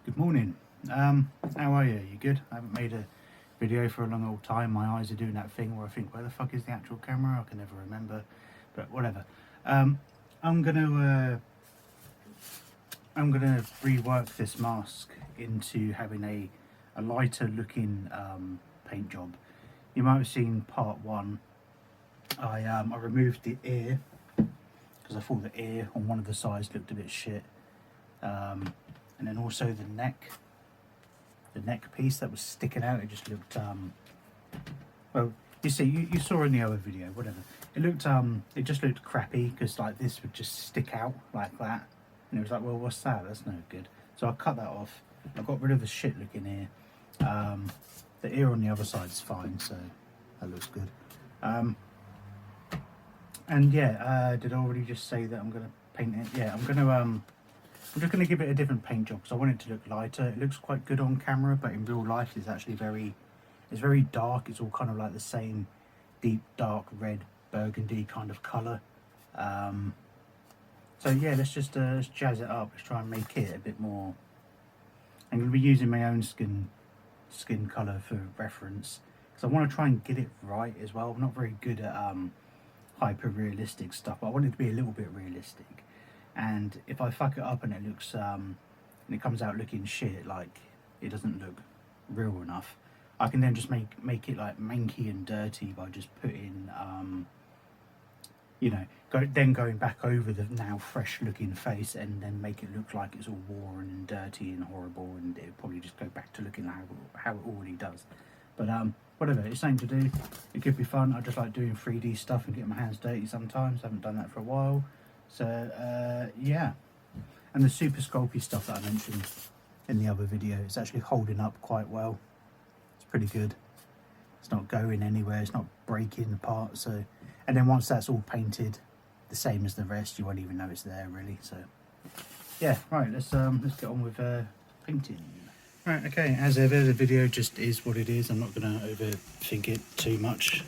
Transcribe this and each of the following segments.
Good morning. How are you? You good? I haven't made a video for a long old time. My eyes are doing that thing where I think, where the fuck is the actual camera? I can never remember, but whatever. I'm gonna rework this mask into having a lighter looking paint job. You might have seen part one. I removed the ear because I thought the ear on one of the sides looked a bit shit. And then also the neck piece that was sticking out, it just looked well, you see, you saw in the other video, whatever, it looked it just looked crappy because like this would just stick out like that, and it was like, well, what's that? That's no good. So I cut that off. I got rid of the shit looking ear. The ear on the other side is fine, so that looks good. And yeah, did I already just say that I'm gonna paint it? Yeah, I'm just going to give it a different paint job because I want it to look lighter. It looks quite good on camera, but in real life it's actually it's very dark. It's all kind of like the same deep dark red burgundy kind of colour. So yeah, let's jazz it up. Let's try and make it a bit more. I'm going to be using my own skin colour for reference because I want to try and get it right as well. I'm not very good at hyper realistic stuff, but I want it to be a little bit realistic. And if I fuck it up and it looks and it comes out looking shit, like it doesn't look real enough, I can then just make it like manky and dirty by just putting you know, going back over the now fresh looking face and then make it look like it's all worn and dirty and horrible, and it'll probably just go back to looking how it already does. But whatever, it's something to do. It could be fun. I just like doing 3D stuff and getting my hands dirty sometimes. I haven't done that for a while. So yeah, and the super sculpey stuff that I mentioned in the other video, it's actually holding up quite well. It's pretty good. It's not going anywhere, it's not breaking apart. So, and then once that's all painted the same as the rest, you won't even know it's there really. So yeah, right, let's get on with painting. Right, okay, as ever, the video just is what it is. I'm not going to overthink it too much.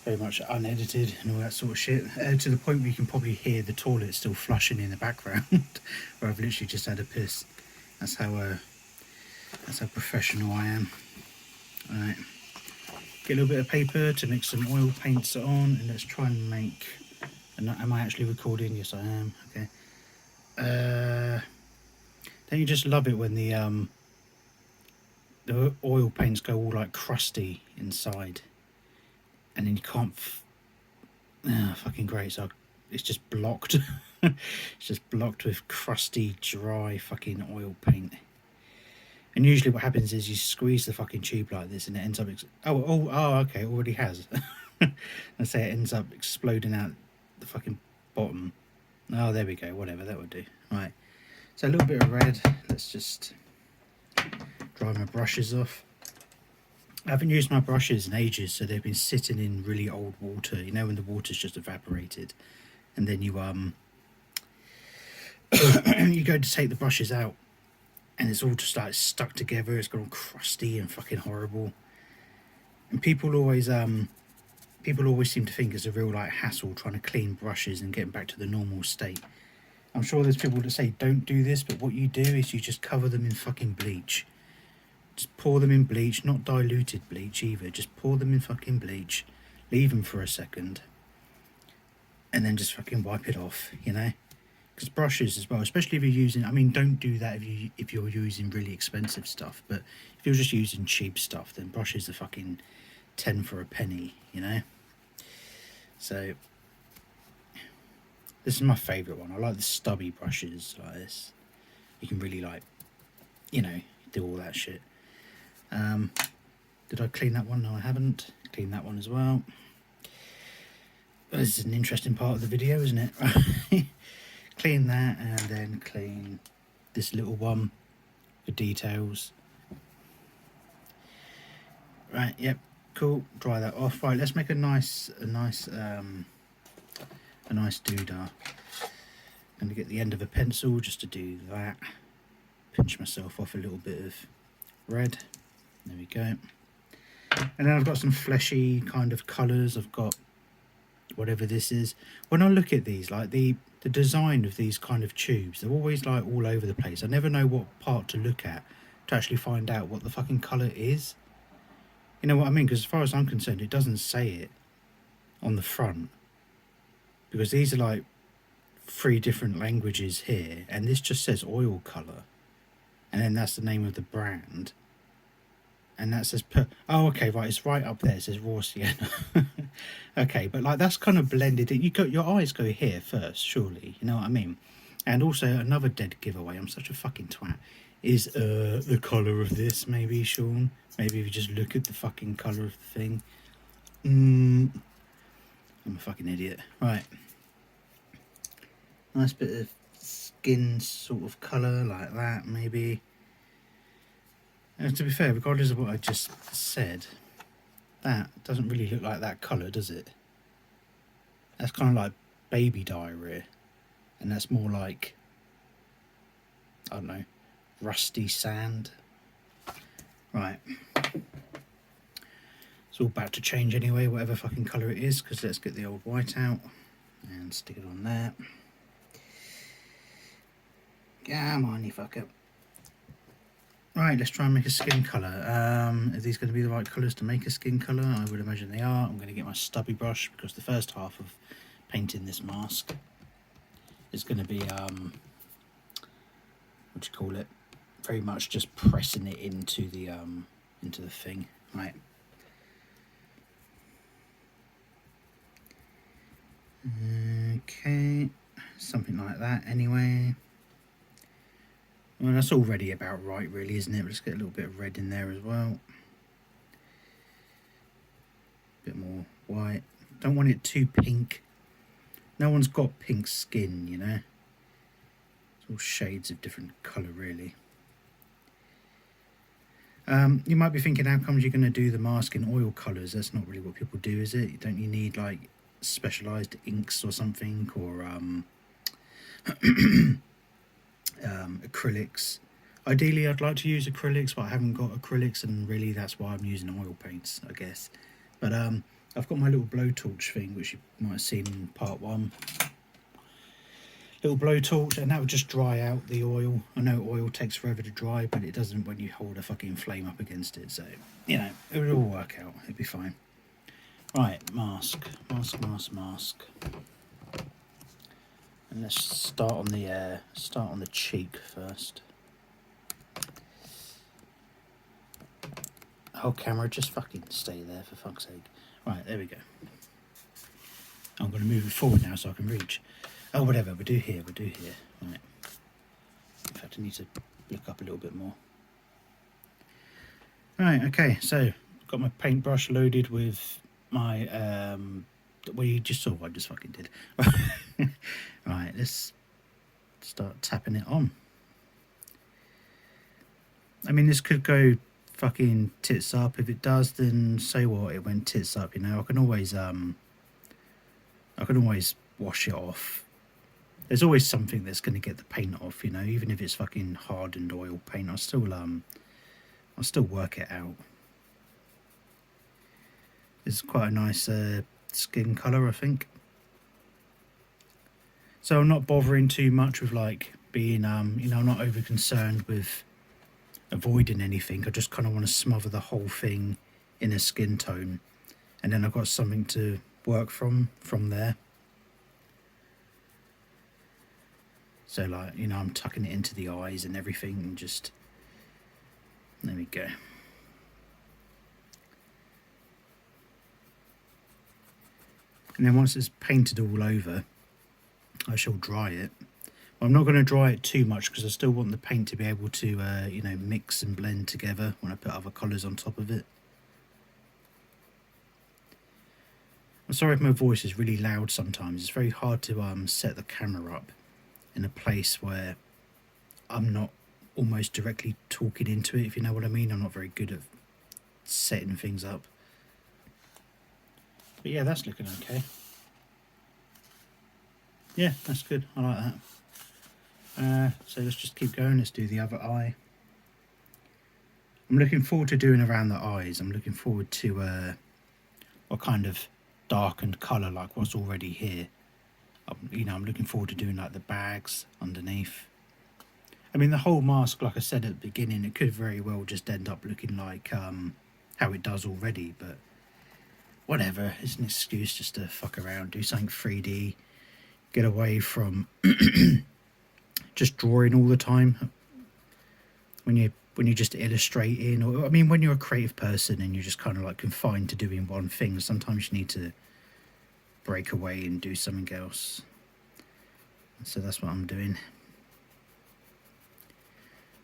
Very much unedited and all that sort of shit, to the point where you can probably hear the toilet still flushing in the background where I've literally just had a piss. That's how professional I am. Alright, get a little bit of paper to mix some oil paints on, and let's try and make, am I actually recording? Yes I am. Okay. Don't you just love it when the oil paints go all like crusty inside? And then you can't fucking great. So it's just blocked. It's just blocked with crusty dry fucking oil paint. And usually what happens is you squeeze the fucking tube like this and it ends up oh okay, it already has. I say it ends up exploding out the fucking bottom. Oh, there we go, whatever, that would do. Right, so a little bit of red. Let's just dry my brushes off. I haven't used my brushes in ages, so they've been sitting in really old water. You know, when the water's just evaporated, and then you you go to take the brushes out, and it's all just like stuck together. It's gone crusty and fucking horrible. And people always seem to think it's a real like hassle trying to clean brushes and get them back to the normal state. I'm sure there's people that say don't do this, but what you do is you just cover them in fucking bleach. Just pour them in bleach, not diluted bleach either. Just pour them in fucking bleach, leave them for a second, and then just fucking wipe it off, you know? Because brushes as well, especially if you're using, I mean, don't do that if you're using really expensive stuff, but if you're just using cheap stuff, then brushes are fucking 10 for a penny, you know? So, this is my favourite one. I like the stubby brushes like this. You can really like, you know, do all that shit. Did I clean that one? No, I haven't. Clean that one as well. This is an interesting part of the video, isn't it? Clean that, and then clean this little one for details. Right, yep, cool. Dry that off. Right, let's make a nice doodah. I'm going to get the end of a pencil just to do that. Pinch myself off a little bit of red. There we go. And then I've got some fleshy kind of colours. I've got whatever this is. When I look at these, like the the design of these kind of tubes, they're always like all over the place. I never know what part to look at to actually find out what the fucking colour is. You know what I mean? Because as far as I'm concerned, it doesn't say it on the front. Because these are like 3 different languages here, and this just says oil colour. And then that's the name of the brand. And that says oh, okay, right, it's right up there. It says raw sienna. Okay, but like that's kind of blended in. Your eyes go here first, surely. You know what I mean? And also another dead giveaway. I'm such a fucking twat. Is the colour of this, maybe, Sean? Maybe if you just look at the fucking colour of the thing. I'm a fucking idiot. Right. Nice bit of skin sort of colour like that, maybe. And to be fair, regardless of what I just said, that doesn't really look like that colour, does it? That's kind of like baby diarrhea. And that's more like, I don't know, rusty sand. Right. It's all about to change anyway, whatever fucking colour it is, because let's get the old white out and stick it on there. Come on, you fucker. Right, let's try and make a skin colour. Are these going to be the right colours to make a skin colour? I would imagine they are. I'm going to get my stubby brush because the first half of painting this mask is going to be, what do you call it? Very much just pressing it into the thing. Right. Okay, something like that anyway. Well, that's already about right, really, isn't it? Let's get a little bit of red in there as well. A bit more white. Don't want it too pink. No one's got pink skin, you know. It's all shades of different colour, really. You might be thinking, how comes you're going to do the mask in oil colours? That's not really what people do, is it? Don't you need, like, specialised inks or something? Or, acrylics. Ideally I'd like to use acrylics, but I haven't got acrylics, and really that's why I'm using oil paints, I guess. But I've got my little blowtorch thing, which you might have seen in part 1. Little blowtorch, and that would just dry out the oil. I know oil takes forever to dry, but it doesn't when you hold a fucking flame up against it, so you know, it would all work out, it'd be fine. Right, mask. And let's start on the cheek first. Oh, camera, just fucking stay there for fuck's sake. Right, there we go. I'm going to move it forward now so I can reach. Oh, whatever, we'll do here. Right. In fact, I need to look up a little bit more. Right, okay, so I've got my paintbrush loaded with my well, you just saw what I just fucking did. Right, let's start tapping it on. I mean, this could go fucking tits up. If it does, then say what, it went tits up, you know. I can always wash it off. There's always something that's going to get the paint off, you know. Even if it's fucking hardened oil paint, I'll still work it out. It's quite a nice skin colour, I think. So I'm not bothering too much with like being, you know, I'm not over concerned with avoiding anything. I just kind of want to smother the whole thing in a skin tone, and then I've got something to work from there. So like, you know, I'm tucking it into the eyes and everything, and just, there we go. And then once it's painted all over, I shall dry it. Well, I'm not going to dry it too much because I still want the paint to be able to, you know, mix and blend together when I put other colours on top of it. I'm sorry if my voice is really loud sometimes. It's very hard to set the camera up in a place where I'm not almost directly talking into it, if you know what I mean. I'm not very good at setting things up. But yeah, that's looking okay. Yeah, that's good. I like that. So let's just keep going. Let's do the other eye. I'm looking forward to doing around the eyes. I'm looking forward to what kind of darkened colour, like what's already here, You know, I'm looking forward to doing like the bags underneath. I mean, the whole mask, like I said at the beginning, it could very well just end up looking like how it does already, but whatever. It's an excuse just to fuck around, do something 3D, get away from just drawing all the time. When you're just illustrating, or I mean, when you're a creative person and you're just kind of like confined to doing one thing, sometimes you need to break away and do something else. So that's what I'm doing.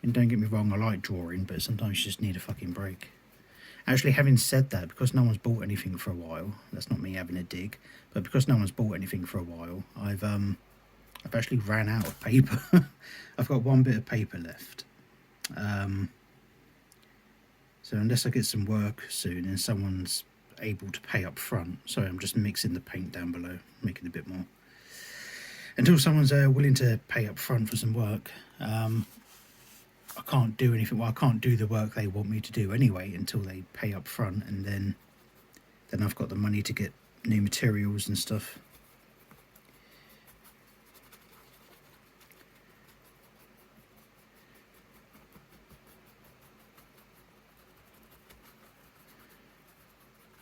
And don't get me wrong, I like drawing, but sometimes you just need a fucking break. Actually, having said that, because no one's bought anything for a while, that's not me having a dig, but because no one's bought anything for a while, I've actually ran out of paper. I've got one bit of paper left. So unless I get some work soon and someone's able to pay up front, sorry, I'm just mixing the paint down below, making a bit more. Until someone's willing to pay up front for some work, I can't do anything. Well, I can't do the work they want me to do anyway until they pay up front, and then I've got the money to get new materials and stuff.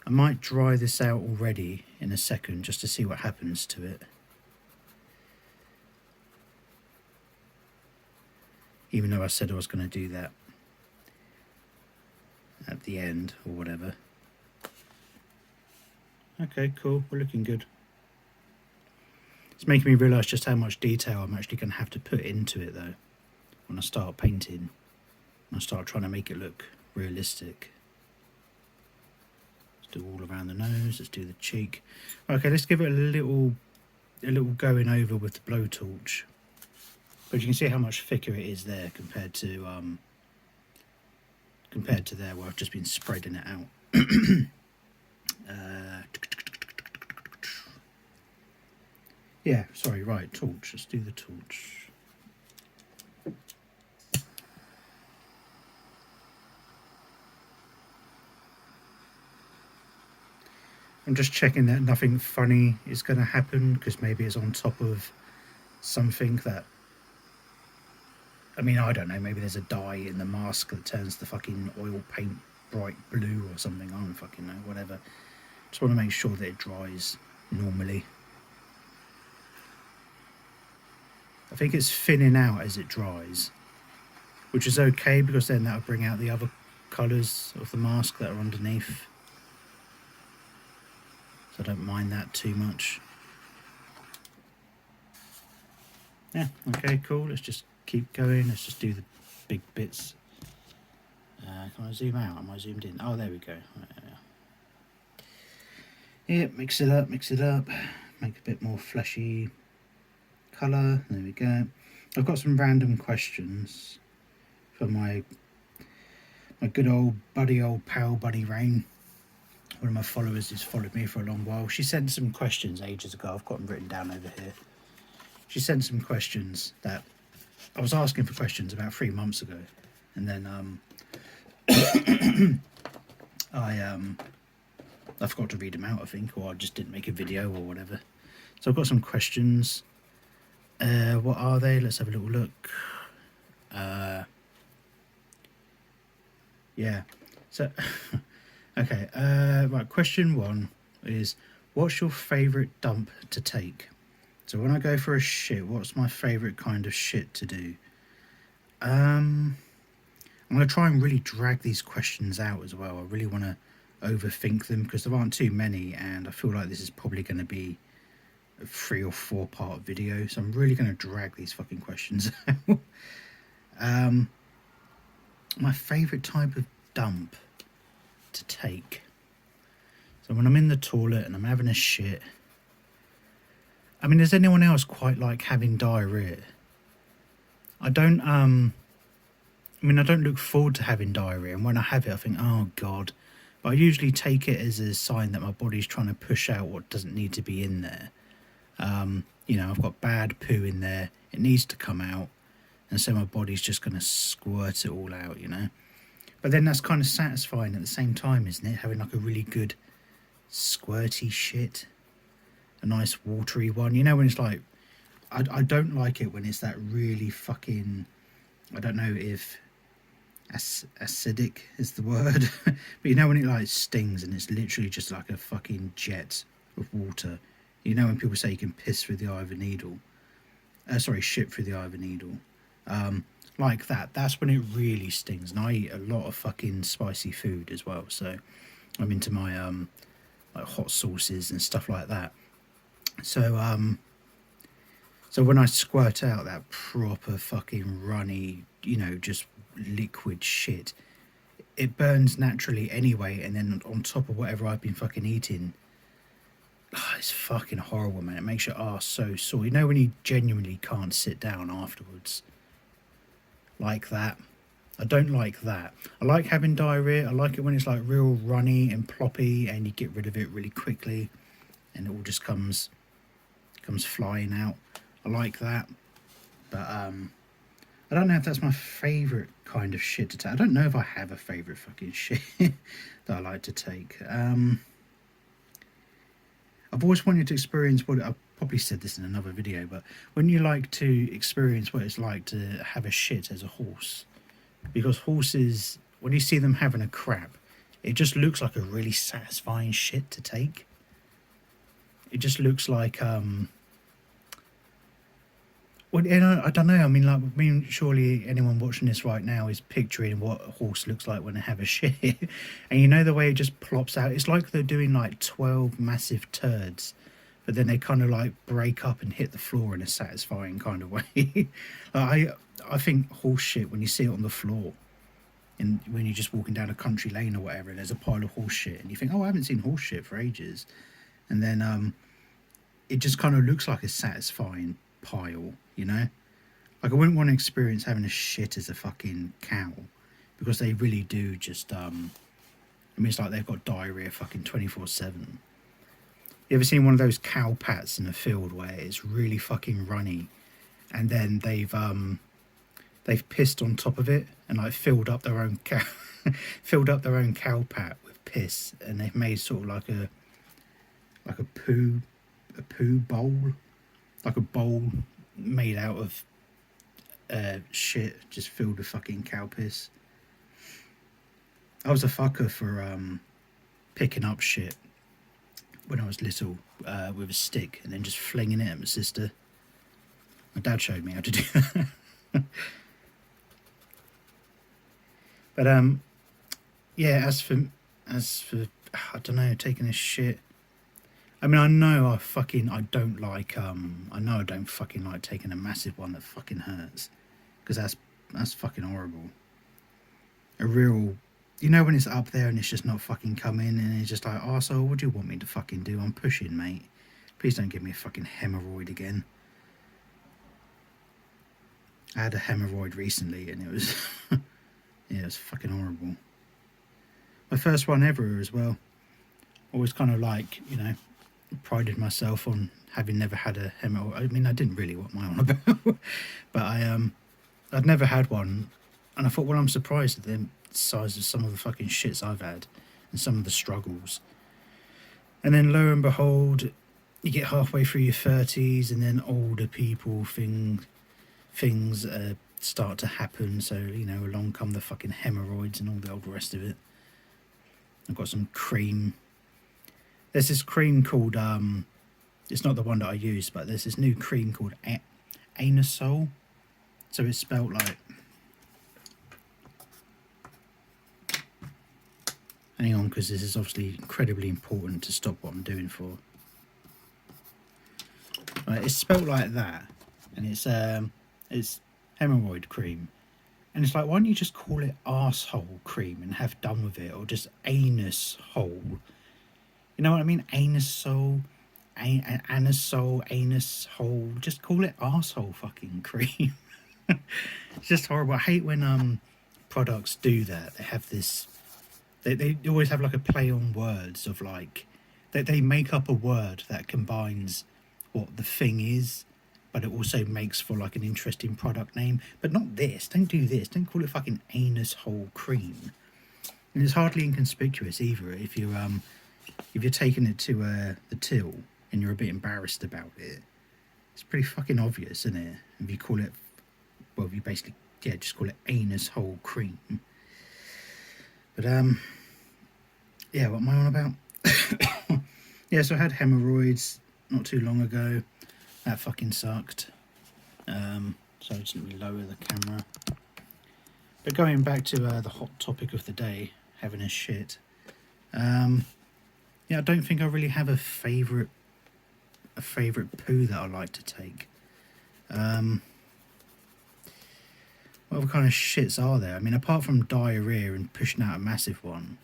I might dry this out already in a second just to see what happens to it. Even though I said I was going to do that at the end or whatever. Okay, cool, we're looking good. It's making me realise just how much detail I'm actually going to have to put into it though when I start painting, when I start trying to make it look realistic. Let's do all around the nose, let's do the cheek. Okay, let's give it a little going over with the blowtorch. But you can see how much thicker it is there compared to there where I've just been spreading it out. Yeah, sorry, right, torch. Let's do the torch. I'm just checking that nothing funny is going to happen, because maybe it's on top of something that, I mean, I don't know, maybe there's a dye in the mask that turns the fucking oil paint bright blue or something. I don't fucking know, whatever. Just want to make sure that it dries normally. I think it's thinning out as it dries, which is okay, because then that'll bring out the other colours of the mask that are underneath. So I don't mind that too much. Yeah, okay, cool. Let's just keep going. Let's just do the big bits. Can I zoom out? Am I zoomed in? Oh, there we go. Yeah, mix it up, make a bit more fleshy colour. There we go. I've got some random questions for my good old pal buddy Rain. One of my followers who's followed me for a long while. She sent some questions ages ago. I've got them written down over here. She sent some questions that I was asking for questions about 3 months ago, and then I forgot to read them out, I think, or I just didn't make a video or whatever. So I've got some questions. What are they? Let's have a little look. Yeah. So, okay. Right. Question 1 is, what's your favourite dump to take? So when I go for a shit, what's my favourite kind of shit to do? I'm going to try and really drag these questions out as well. I really want to overthink them, because there aren't too many, and I feel like this is probably going to be a 3 or 4 part video, so I'm really going to drag these fucking questions out. My favourite type of dump to take. So when I'm in the toilet and I'm having a shit, I mean, does anyone else quite like having diarrhea? I don't look forward to having diarrhea, and when I have it I think, oh god. But I usually take it as a sign that my body's trying to push out what doesn't need to be in there. You know, I've got bad poo in there, it needs to come out, and so my body's just going to squirt it all out, you know. But then that's kind of satisfying at the same time, isn't it? Having like a really good squirty shit. a nice watery one. You know, when it's like, I don't like it when it's that really fucking, I don't know if acidic is the word, but you know when it like stings and it's literally just like a fucking jet of water. You know when people say you can piss through the eye of a needle, sorry, shit through the eye of a needle, like that. That's when it really stings. And I eat a lot of fucking spicy food as well, so I'm into my like hot sauces and stuff like that. So so when I squirt out that proper fucking runny, you know, just liquid shit, it burns naturally anyway, and then on top of whatever I've been fucking eating, it's fucking horrible, man. It makes your arse so sore. You know when you genuinely can't sit down afterwards? Like that. I don't like that. I like having diarrhea. I like it when it's like real runny and ploppy and you get rid of it really quickly and it all just comes flying out. I like that. But I don't know if that's my favourite kind of shit to take. I don't know if I have a favourite fucking shit that I like to take. I've always wanted to experience what, I've probably said this in another video, but when you like to experience what it's like to have a shit as a horse, because horses, when you see them having a crap, it just looks like a really satisfying shit to take. It just looks like well, you know, I don't know. I mean, surely anyone watching this right now is picturing what a horse looks like when they have a shit. And you know the way it just plops out? It's like they're doing like 12 massive turds, but then they kind of like break up and hit the floor in a satisfying kind of way. I think horse shit, when you see it on the floor, and when you're just walking down a country lane or whatever, and there's a pile of horse shit, and you think, oh, I haven't seen horse shit for ages. And then it just kind of looks like a satisfying pile, you know? Like I wouldn't want to experience having a shit as a fucking cow, because they really do just I mean, it's like they've got diarrhea fucking 24/7. You ever seen one of those cow pats in a field where it's really fucking runny, and then they've pissed on top of it and like filled up their own cow filled up their own cow pat with piss, and they've made sort of like a poo bowl, like a bowl made out of shit just filled with fucking cow piss. I was a fucker for picking up shit when I was little with a stick and then just flinging it at my sister. My dad showed me how to do that. But yeah, as for I don't know, taking a shit, I mean, I know I don't like I don't fucking like taking a massive one that fucking hurts, because that's fucking horrible. A real, you know when it's up there and it's just not fucking coming, and it's just like, oh, so what do you want me to fucking do? I'm pushing, mate. Please don't give me a fucking hemorrhoid again. I had a hemorrhoid recently and it was yeah, it was fucking horrible. My first one ever as well. Always kind of like, you know, prided myself on having never had a hemorrhoid. I mean, I didn't really, what am I on about? But I'd never had one, and I thought, well, I'm surprised at the size of some of the fucking shits I've had and some of the struggles. And then lo and behold, you get halfway through your 30s and then older people things start to happen. So, you know, along come the fucking hemorrhoids and all the old rest of it. I've got some cream. There's this cream called it's not the one that I use, but there's this new cream called Anusol. So it's spelt like, hang on, because this is obviously incredibly important to stop what I'm doing for. Right, it's spelt like that, and it's hemorrhoid cream, and it's like, why don't you just call it arsehole cream and have done with it, or just anus hole? You know what I mean? Anusol, anusol, anus hole. Just call it arsehole fucking cream. It's just horrible. I hate when products do that. They have this. They always have like a play on words of like they make up a word that combines what the thing is, but it also makes for like an interesting product name. But not this. Don't do this. Don't call it fucking anus hole cream. And it's hardly inconspicuous either if you're taking it to the till and you're a bit embarrassed about it, it's pretty fucking obvious, isn't it? If you call it, well, you basically, yeah, just call it anus hole cream. But yeah, what am I on about? Yeah, so I had hemorrhoids not too long ago. That fucking sucked. So I just let me lower the camera. But going back to the hot topic of the day, having a shit. Yeah, I don't think I really have a favourite poo that I like to take. What other kind of shits are there? I mean, apart from diarrhea and pushing out a massive one,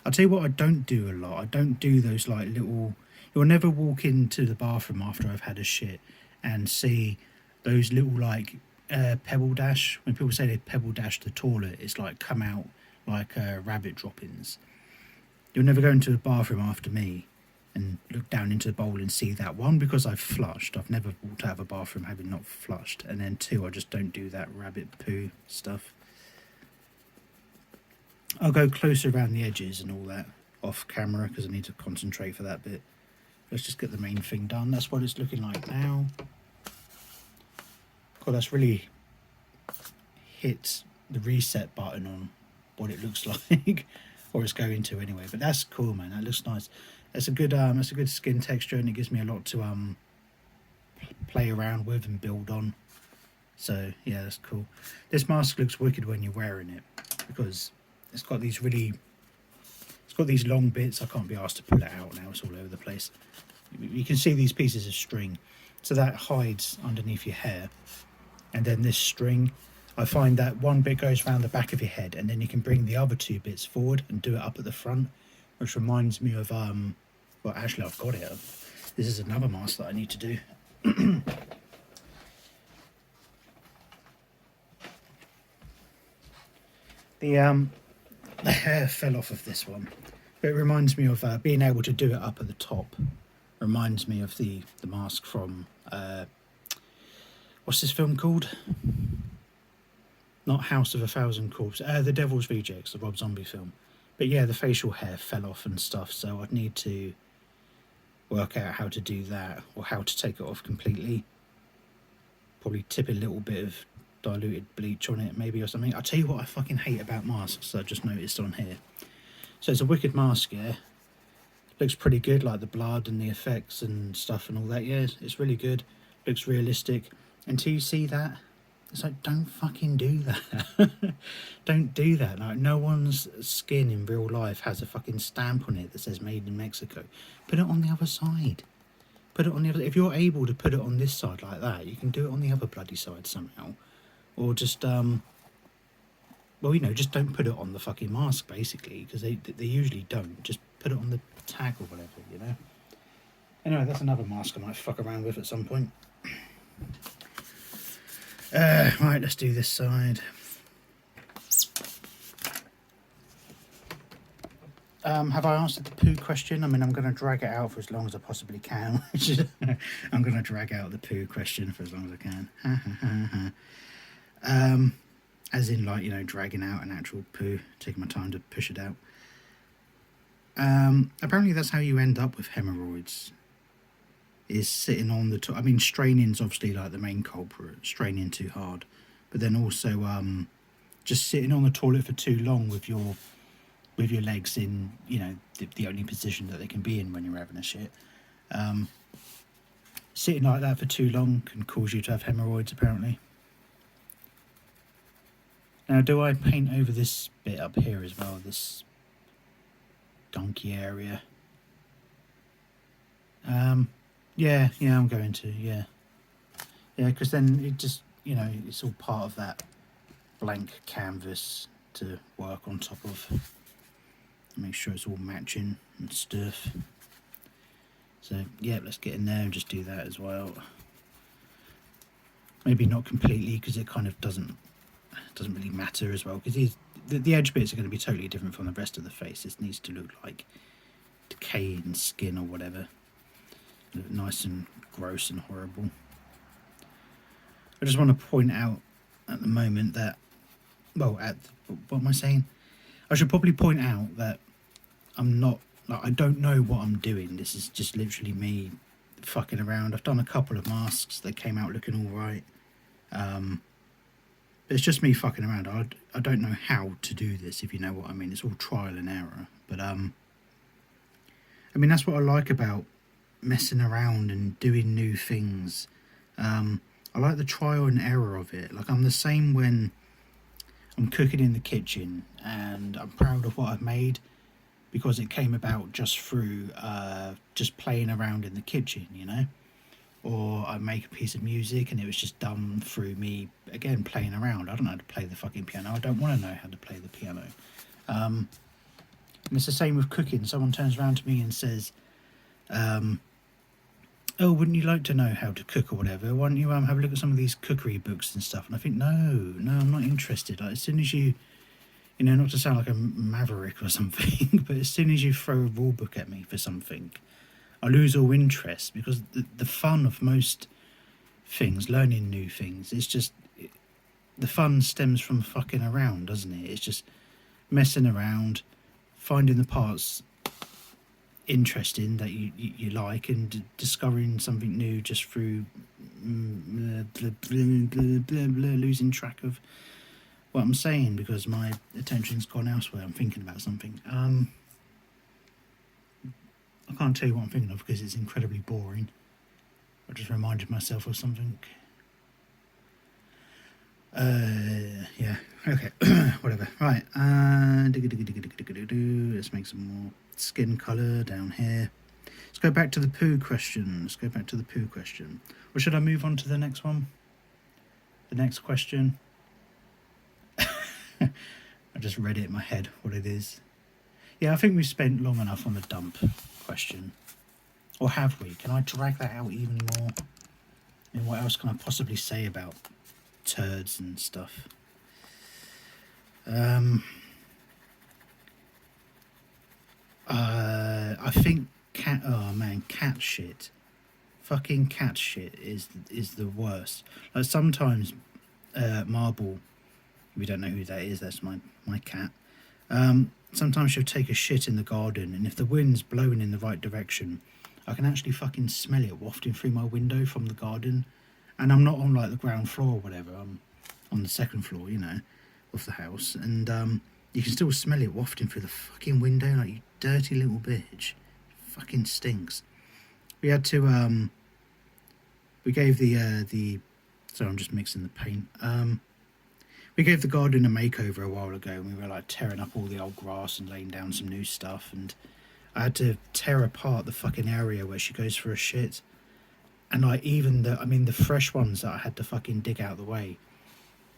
I'll tell you what I don't do a lot. I don't do those like little... You'll never walk into the bathroom after I've had a shit and see those little like pebble dash. When people say they pebble dash the toilet, it's like come out like rabbit droppings. You'll never go into the bathroom after me and look down into the bowl and see that. One, because I've flushed. I've never walked out of a bathroom having not flushed. And then two, I just don't do that rabbit poo stuff. I'll go closer around the edges and all that off camera because I need to concentrate for that bit. Let's just get the main thing done. That's what it's looking like now. God, that's really hit the reset button on what it looks like. Or it's going to anyway. But that's cool, man. That looks nice. That's a good skin texture, and it gives me a lot to play around with and build on. So yeah, that's cool. This mask looks wicked when you're wearing it because it's got these long bits. I can't be asked to pull it out now. It's all over the place. You can see these pieces of string, so that hides underneath your hair, and then this string, I find that one bit goes around the back of your head, and then you can bring the other two bits forward and do it up at the front, which reminds me of well, actually I've got it. This is another mask that I need to do. The hair fell off of this one, but it reminds me of being able to do it up at the top. Reminds me of the mask from what's this film called? Not House of a Thousand Corpses, The Devil's Rejects, the Rob Zombie film. But yeah, the facial hair fell off and stuff, so I'd need to work out how to do that, or how to take it off completely. Probably tip a little bit of diluted bleach on it, maybe, or something. I'll tell you what I fucking hate about masks that I just noticed on here. So it's a wicked mask, yeah. Looks pretty good, like the blood and the effects and stuff and all that, yeah. It's really good. Looks realistic. Until you see that, it's like, don't fucking do that. Don't do that. Like, no one's skin in real life has a fucking stamp on it that says made in Mexico. Put it on the other side. Put it on the other. If you're able to put it on this side like that, you can do it on the other bloody side somehow. Or just well, you know, just don't put it on the fucking mask, basically, because they usually don't. Just put it on the tag or whatever, you know. Anyway, that's another mask I might fuck around with at some point. Right, let's do this side. Have I answered the poo question? I mean, I'm going to drag it out for as long as I possibly can. I'm going to drag out the poo question for as long as I can. As in, like, you know, dragging out an actual poo, taking my time to push it out. Apparently that's how you end up with hemorrhoids. Is sitting on the top. I mean, straining's obviously like the main culprit, straining too hard, but then also just sitting on the toilet for too long with your legs in, you know, the only position that they can be in when you're having a shit. Sitting like that for too long can cause you to have hemorrhoids, apparently. Now, do I paint over this bit up here as well, this donkey area? Yeah, I'm going to, yeah. Yeah, because then it just, you know, it's all part of that blank canvas to work on top of. Make sure it's all matching and stuff. So, yeah, let's get in there and just do that as well. Maybe not completely, because it kind of doesn't really matter as well, because the edge bits are going to be totally different from the rest of the face. This needs to look like decaying skin or whatever. Look nice and gross and horrible. I just want to point out at the moment that, well, what am I saying? I should probably point out that I'm not like, I don't know what I'm doing. This is just literally me fucking around. I've done a couple of masks that came out looking all right. But it's just me fucking around. I don't know how to do this, if you know what I mean. It's all trial and error. But I mean, that's what I like about messing around and doing new things. I like the trial and error of it. Like, I'm the same when I'm cooking in the kitchen, and I'm proud of what I've made because it came about just through just playing around in the kitchen, you know. Or I make a piece of music and it was just done through me, again, playing around. I don't know how to play the fucking piano. I don't want to know how to play the piano. And it's the same with cooking. Someone turns around to me and says, oh, wouldn't you like to know how to cook or whatever? Why don't you have a look at some of these cookery books and stuff? And I think, no, I'm not interested. Like, as soon as you know, not to sound like a maverick or something, but as soon as you throw a rule book at me for something, I lose all interest, because the fun of most things, learning new things, it's just, the fun stems from fucking around, doesn't it? It's just messing around, finding the parts interesting that you like, and discovering something new just through losing track of what I'm saying because my attention's gone elsewhere. I'm thinking about something. I can't tell you what I'm thinking of because it's incredibly boring. I just reminded myself of something. Yeah, okay, whatever. Right, let's make some more skin colour down here. Let's go back to the poo question. Or should I move on to the next one? The next question? I just read it in my head, what it is. Yeah, I think we've spent long enough on the dump question. Or have we? Can I drag that out even more? And what else can I possibly say about turds and stuff? I think cat shit. Fucking cat shit is the worst. Like, sometimes Marble, we don't know who that is, that's my cat. Sometimes she'll take a shit in the garden, and if the wind's blowing in the right direction, I can actually fucking smell it wafting through my window from the garden. And I'm not on like the ground floor or whatever, I'm on the second floor, you know, of the house, and you can still smell it wafting through the fucking window, like, you dirty little bitch. Fucking stinks. We had to we gave the sorry, I'm just mixing the paint. We gave the garden a makeover a while ago, and we were like tearing up all the old grass and laying down some new stuff, and I had to tear apart the fucking area where she goes for a shit. And like, even the fresh ones that I had to fucking dig out of the way,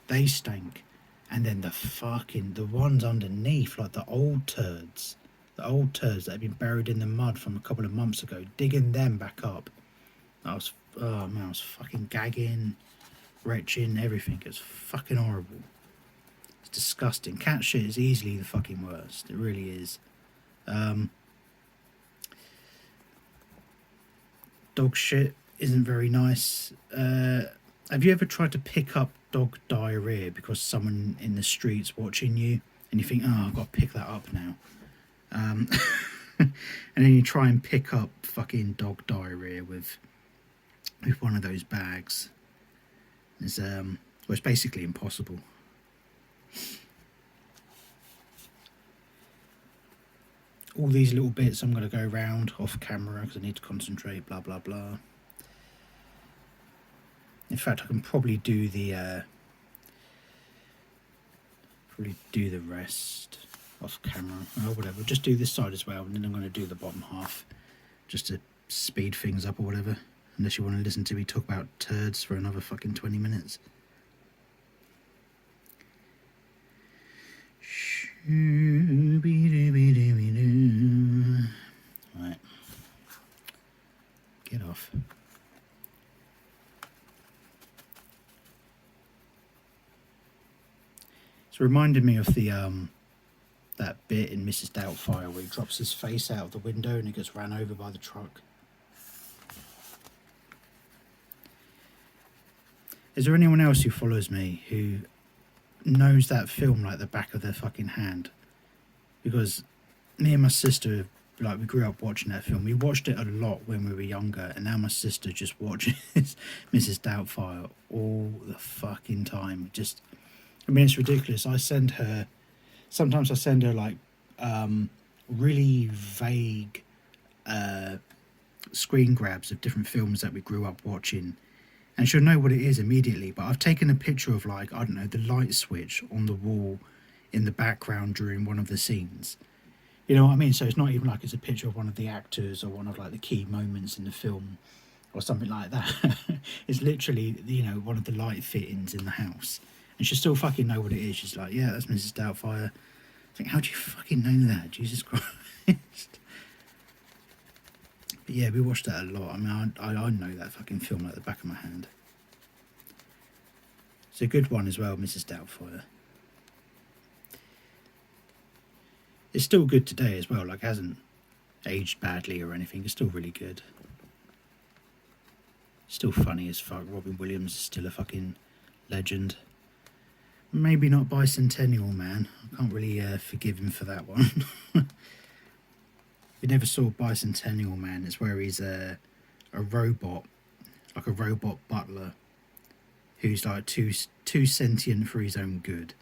they stank. And then the ones underneath, like the old turds that had been buried in the mud from a couple of months ago, digging them back up, I was fucking gagging, retching, everything. It's fucking horrible. It's disgusting. Cat shit is easily the fucking worst. It really is. Dog shit isn't very nice. Have you ever tried to pick up dog diarrhea because someone in the street's watching you, and you think, oh, I've got to pick that up now, and then you try and pick up fucking dog diarrhea with one of those bags? It's basically impossible. All these little bits I'm going to go round off camera because I need to concentrate, blah blah blah. In fact, I can probably do the rest off camera. Oh, whatever. Just do this side as well, and then I'm going to do the bottom half just to speed things up or whatever. Unless you want to listen to me talk about turds for another fucking 20 minutes. Right. Get off. It's reminded me of the that bit in Mrs. Doubtfire where he drops his face out of the window and he gets ran over by the truck. Is there anyone else who follows me who knows that film like the back of their fucking hand? Because me and my sister have like we grew up watching that film. We watched it a lot when we were younger, and now my sister just watches Mrs. Doubtfire all the fucking time. Just, I mean, it's ridiculous. Sometimes I send her like really vague screen grabs of different films that we grew up watching, and she'll know what it is immediately. But I've taken a picture of, like, I don't know, the light switch on the wall in the background during one of the scenes. You know what I mean? So it's not even like it's a picture of one of the actors or one of like the key moments in the film or something like that. It's literally, you know, one of the light fittings in the house, and she'll still fucking know what it is. She's like, yeah, that's Mrs. Doubtfire. I think, how do you fucking know that? Jesus Christ. But yeah, we watched that a lot. I mean, I know that fucking film like the back of my hand. It's a good one as well, Mrs. Doubtfire. It's still good today as well, like, hasn't aged badly or anything. It's still really good. Still funny as fuck. Robin Williams is still a fucking legend. Maybe not Bicentennial Man. I can't really forgive him for that one. You never saw Bicentennial Man. It's where he's a robot, like a robot butler, who's like too sentient for his own good.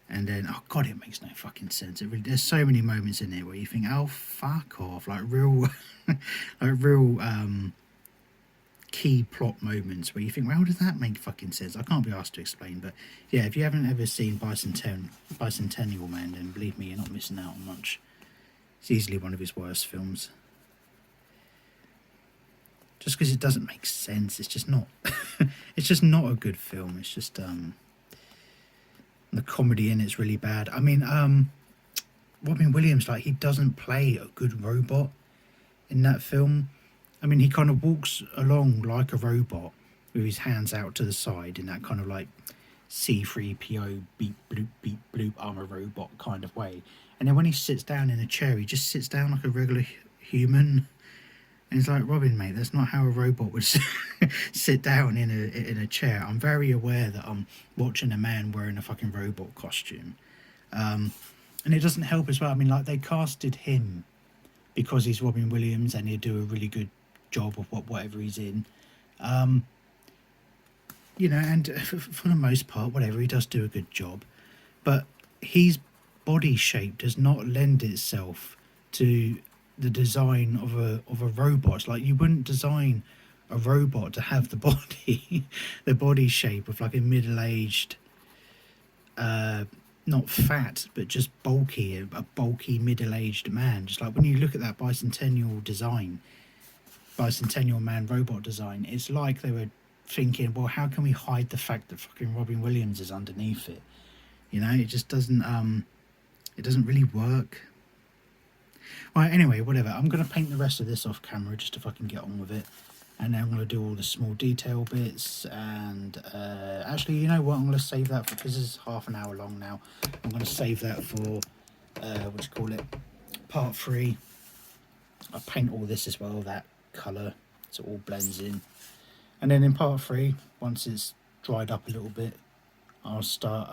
And then, oh god, it makes no fucking sense. It really, there's so many moments in there where you think, oh fuck off, like real, key plot moments where you think, well, how does that make fucking sense? I can't be asked to explain. But yeah, if you haven't ever seen Bicentennial Man, then believe me, you're not missing out on much. It's easily one of his worst films. Just because it doesn't make sense, it's just not. It's just not a good film. It's just the comedy in it's really bad. I mean, Robin Williams, like, he doesn't play a good robot in that film. I mean, he kind of walks along like a robot with his hands out to the side in that kind of like C-3PO beep bloop I'm a robot kind of way. And then when he sits down in a chair, he just sits down like a regular human. And it's like, Robin, mate, that's not how a robot would sit down in a chair. I'm very aware that I'm watching a man wearing a fucking robot costume. And it doesn't help as well. I mean, like, they casted him because he's Robin Williams and he'd do a really good job of whatever he's in. You know, and for the most part, whatever, he does do a good job. But his body shape does not lend itself to the design of a robot. It's like, you wouldn't design a robot to have the body shape of like a middle-aged, not fat but just bulky, a bulky middle-aged man. Just like when you look at that Bicentennial Man robot design, it's like they were thinking, well, how can we hide the fact that fucking Robin Williams is underneath it? You know, it just doesn't really work. Right, anyway, whatever. I'm going to paint the rest of this off camera just to fucking get on with it. And then I'm going to do all the small detail bits. And actually, you know what? I'm going to save that for, because this is half an hour long now. I'm going to save that for, part 3. I'll paint all this as well, that colour, so it all blends in. And then in part 3, once it's dried up a little bit, I'll start,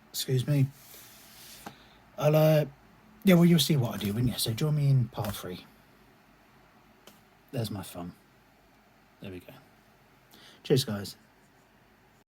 excuse me. Yeah, well, you'll see what I do, won't you? So join me in part 3. There's my thumb. There we go. Cheers, guys.